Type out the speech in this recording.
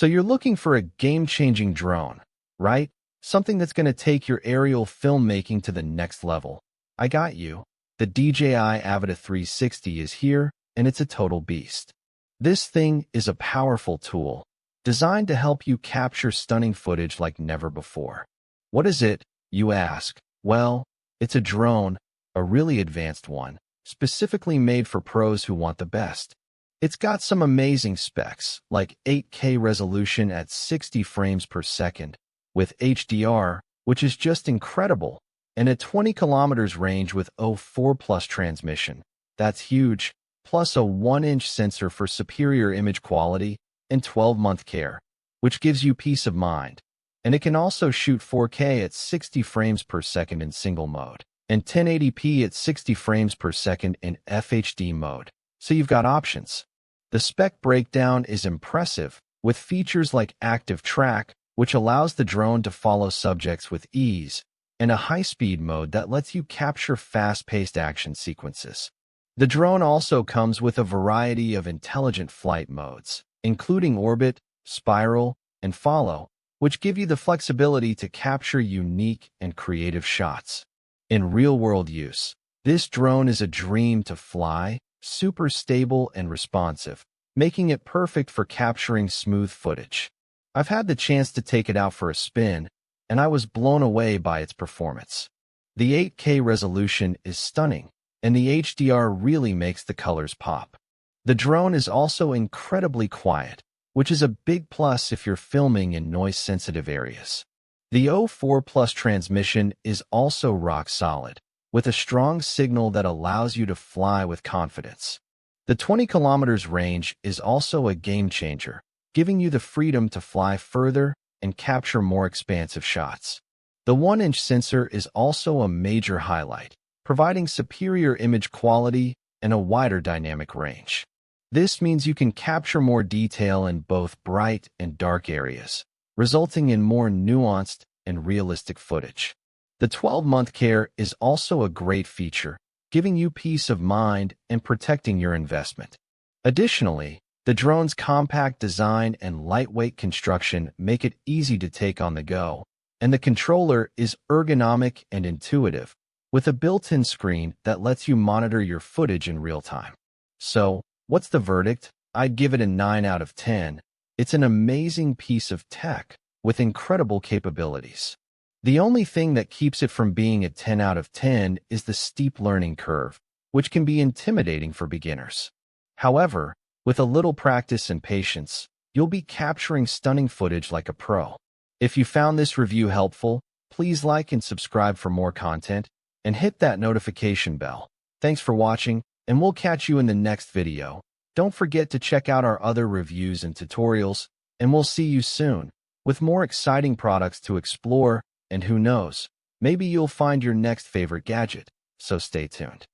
So you're looking for a game-changing drone, right? Something that's going to take your aerial filmmaking to the next level. I got you. The DJI Avata 360 is here, and it's a total beast. This thing is a powerful tool, designed to help you capture stunning footage like never before. What is it, you ask? Well, it's a drone, a really advanced one, specifically made for pros who want the best. It's got some amazing specs, like 8K resolution at 60 frames per second, with HDR, which is just incredible, and a 20 kilometers range with 4 plus transmission. That's huge, plus a 1-inch sensor for superior image quality and 12-month care, which gives you peace of mind. And it can also shoot 4K at 60 frames per second in single mode, and 1080p at 60 frames per second in FHD mode. So you've got options. The spec breakdown is impressive, with features like active track, which allows the drone to follow subjects with ease, and a high-speed mode that lets you capture fast-paced action sequences. The drone also comes with a variety of intelligent flight modes, including orbit, spiral, and follow, which give you the flexibility to capture unique and creative shots. In real-world use, this drone is a dream to fly, super stable and responsive, making it perfect for capturing smooth footage. I've had the chance to take it out for a spin, and I was blown away by its performance. The 8K resolution is stunning, and the HDR really makes the colors pop. The drone is also incredibly quiet, which is a big plus if you're filming in noise-sensitive areas. The 4 Plus transmission is also rock solid, with a strong signal that allows you to fly with confidence. The 20 kilometers range is also a game-changer, giving you the freedom to fly further and capture more expansive shots. The 1-inch sensor is also a major highlight, providing superior image quality and a wider dynamic range. This means you can capture more detail in both bright and dark areas, resulting in more nuanced and realistic footage. The 12-month care is also a great feature, giving you peace of mind and protecting your investment. Additionally, the drone's compact design and lightweight construction make it easy to take on the go, and the controller is ergonomic and intuitive, with a built-in screen that lets you monitor your footage in real time. So, what's the verdict? I'd give it a 9 out of 10. It's an amazing piece of tech with incredible capabilities. The only thing that keeps it from being a 10 out of 10 is the steep learning curve, which can be intimidating for beginners. However, with a little practice and patience, you'll be capturing stunning footage like a pro. If you found this review helpful, please like and subscribe for more content, and hit that notification bell. Thanks for watching, and we'll catch you in the next video. Don't forget to check out our other reviews and tutorials, and we'll see you soon, with more exciting products to explore. And who knows, maybe you'll find your next favorite gadget, so stay tuned.